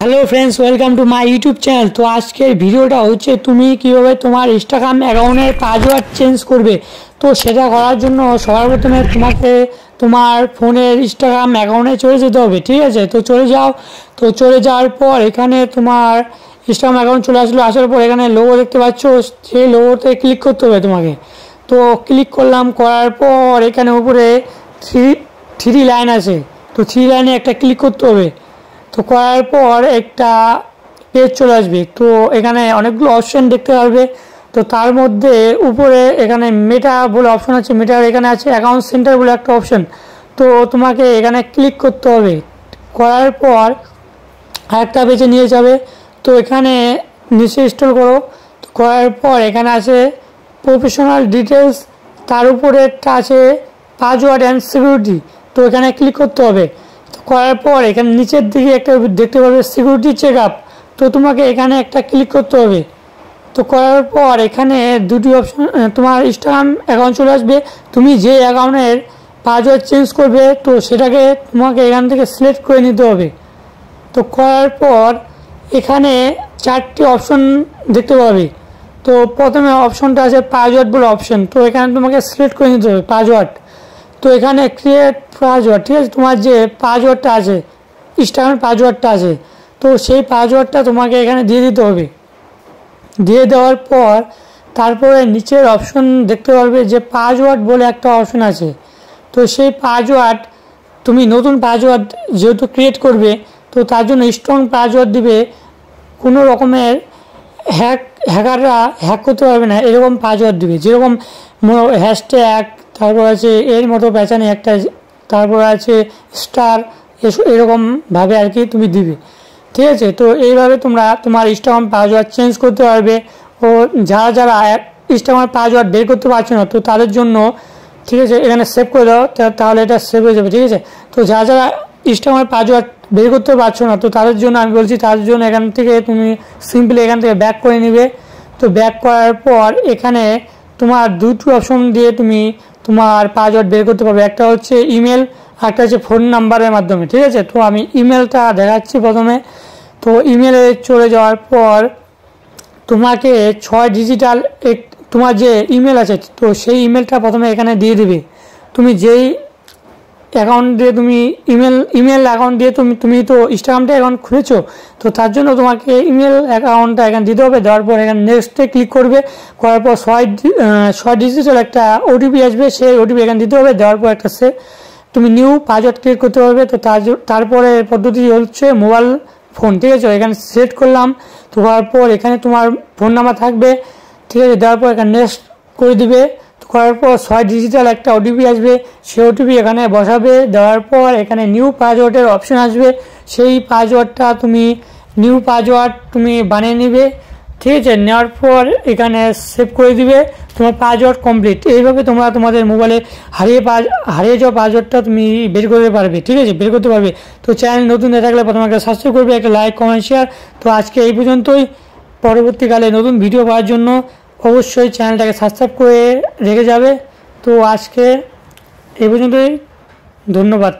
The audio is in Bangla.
Hello friends welcome to my YouTube channel. तो आज के ভিডিওটা হচ্ছে তুমি কিভাবে তোমার ইনস্টাগ্রাম অ্যাকাউন্টের পাসওয়ার্ড চেঞ্জ করবে। তো সেটা করার জন্য সবার প্রথমে তোমাকে তোমার ফোনের ইনস্টাগ্রাম অ্যাকাউন্টে চলে যেতে হবে, ঠিক আছে। তো চলে যাও। তো চলে যাওয়ার পর এখানে তোমার ইনস্টাগ্রাম অ্যাকাউন্ট চলে আসলো। আসার পর এখানে লোগো দেখতে পাচ্ছ, সেই লোগোতে ক্লিক করতে হবে তোমাকে। তো ক্লিক করলাম, করার পর এখানে উপরে থ্রি লাইন আছে, তো থ্রি লাইনে একটা ক্লিক করতে হবে। তো করার পর একটা পেজ চলে আসবে। তো এখানে অনেকগুলো অপশন দেখতে পারবে। তো তার মধ্যে উপরে এখানে মেটা বলে অপশন আছে, মেটার এখানে আছে অ্যাকাউন্ট সেন্টার বলে একটা অপশন। তো তোমাকে এখানে ক্লিক করতে হবে। করার পর আরেকটা পেজে নিয়ে যাবে। তো এখানে নিচে স্ক্রল করো। তো করার পর এখানে আছে প্রফেশনাল ডিটেলস, তার উপরে একটা আছে পাসওয়ার্ড অ্যান্ড সিকিউরিটি। তো এখানে ক্লিক করতে হবে। করার পর এখানে নিচের দিকে একটা দেখতে পাবে সিকিউরিটি চেক আপ। তো তোমাকে এখানে একটা ক্লিক করতে হবে। তো করার পর এখানে দুটি অপশন তোমার ইনস্টাগ্রাম অ্যাকাউন্ট চলে আসবে। তুমি যে অ্যাকাউন্টের পাসওয়ার্ড চেঞ্জ করবে তো সেটাকে তোমাকে এখান থেকে সিলেক্ট করে নিতে হবে। তো করার পর এখানে চারটি অপশন দেখতে পাবে। তো প্রথমে অপশনটা আছে পাসওয়ার্ড বলে অপশন। তো এখানে তোমাকে সিলেক্ট করে নিতে হবে পাসওয়ার্ড। তো এখানে ক্রিয়েট পাসওয়ার্ড, ঠিক আছে। তোমার যে পাসওয়ার্ডটা আছে, ইনস্টাগ্রামের পাসওয়ার্ডটা আছে, তো সেই পাসওয়ার্ডটা তোমাকে এখানে দিয়ে দিতে হবে। দিয়ে দেওয়ার পর তারপরে নিচের অপশন দেখতে পারবে যে পাসওয়ার্ড বলে একটা অপশন আছে। তো সেই পাসওয়ার্ড তুমি নতুন পাসওয়ার্ড যেহেতু ক্রিয়েট করবে, তো তার জন্য স্ট্রং পাসওয়ার্ড দিবে। কোনো রকমের হ্যাকাররা হ্যাক করতে পারবে না এরকম পাসওয়ার্ড দিবে, যেরকম হ্যাশট্যাগ, তারপর আছে এর মতো প্যাচানে একটা, তারপর আছে স্টার, এরকমভাবে আর কি তুমি দিবে, ঠিক আছে। তো এইভাবে তোমরা তোমার ইনস্টাগ্রাম পাসওয়ার্ড চেঞ্জ করতে পারবে। ও যারা যারা ইনস্টাগ্রামের পাসওয়ার্ড বের করতে পারছো না, তো তাদের জন্য, ঠিক আছে, এখানে সেভ করে দাও, তাহলে এটা সেভ হয়ে যাবে, ঠিক আছে। তো যারা যারা ইনস্টাগ্রামের পাসওয়ার্ড বের করতে পারছো না, তো তাদের জন্য আমি বলছি, তাদের জন্য এখান থেকে তুমি সিম্পলি এখান থেকে ব্যাক করে নিবে। তো ব্যাক করার পর এখানে তোমার দুটো অপশন দিয়ে তুমি তোমার পাসওয়ার্ড বের করতে পারবে। একটা হচ্ছে ইমেল, একটা হচ্ছে ফোন নাম্বারের মাধ্যমে, ঠিক আছে। তো আমি ইমেলটা দেখাচ্ছি প্রথমে। তো ইমেলে চলে যাওয়ার পর তোমাকে 6 ডিজিটাল তোমার যে ইমেল আছে, তো সেই ইমেলটা প্রথমে এখানে দিয়ে দিবে। তুমি যেই অ্যাকাউন্ট দিয়ে তুমি ইমেল অ্যাকাউন্ট দিয়ে তুমি তো ইনস্টাগ্রামটা অ্যাকাউন্ট খুলেছো, তো তার জন্য তোমাকে ইমেল অ্যাকাউন্টটা এখানে দিতে হবে। দেওয়ার পর এখানে নেক্সটে ক্লিক করবে। করার পর 6 ডিজিটাল একটা ওটিপি আসবে, সেই ওটিপি এখানে দিতে হবে। দেওয়ার পর একটা তুমি নিউ পাসওয়ার্ড ক্রিয়েট করতে পারবে। তো তারপরে পদ্ধতি হচ্ছে মোবাইল ফোন, ঠিক আছে। এখানে সেট করলাম। তো করার পর এখানে তোমার ফোন নাম্বার থাকবে, ঠিক আছে। দেওয়ার পর এখানে নেক্সট করে দিবে। করার পর 6 ডিজিটাল একটা ওটিপি আসবে, সেই ওটিপি এখানে বসাবে। দেওয়ার পর এখানে নিউ পাসওয়ার্ডের অপশন আসবে, সেই পাসওয়ার্ডটা নিউ পাসওয়ার্ড তুমি বানিয়ে নিবে, ঠিক আছে। নেওয়ার পর এখানে সেভ করে দিবে, তোমার পাসওয়ার্ড কমপ্লিট। এইভাবে তোমরা তোমাদের মোবাইলে হারিয়ে যাওয়া পাসওয়ার্ডটা তুমি বের করতে পারবে, ঠিক আছে, বের করতে পারবে। তো চ্যানেল নতুন হয়ে থাকলে প্রথমে একটা সাবস্ক্রাইব করবে, একটা লাইক, কমেন্ট, শেয়ার। তো আজকে এই পর্যন্তই। পরবর্তীকালে নতুন ভিডিও পাওয়ার জন্য অবশ্যই চ্যানেলটাকে সাবস্ক্রাইব করে রেখে যাবে। তো আজকে এই পর্যন্তই, ধন্যবাদ।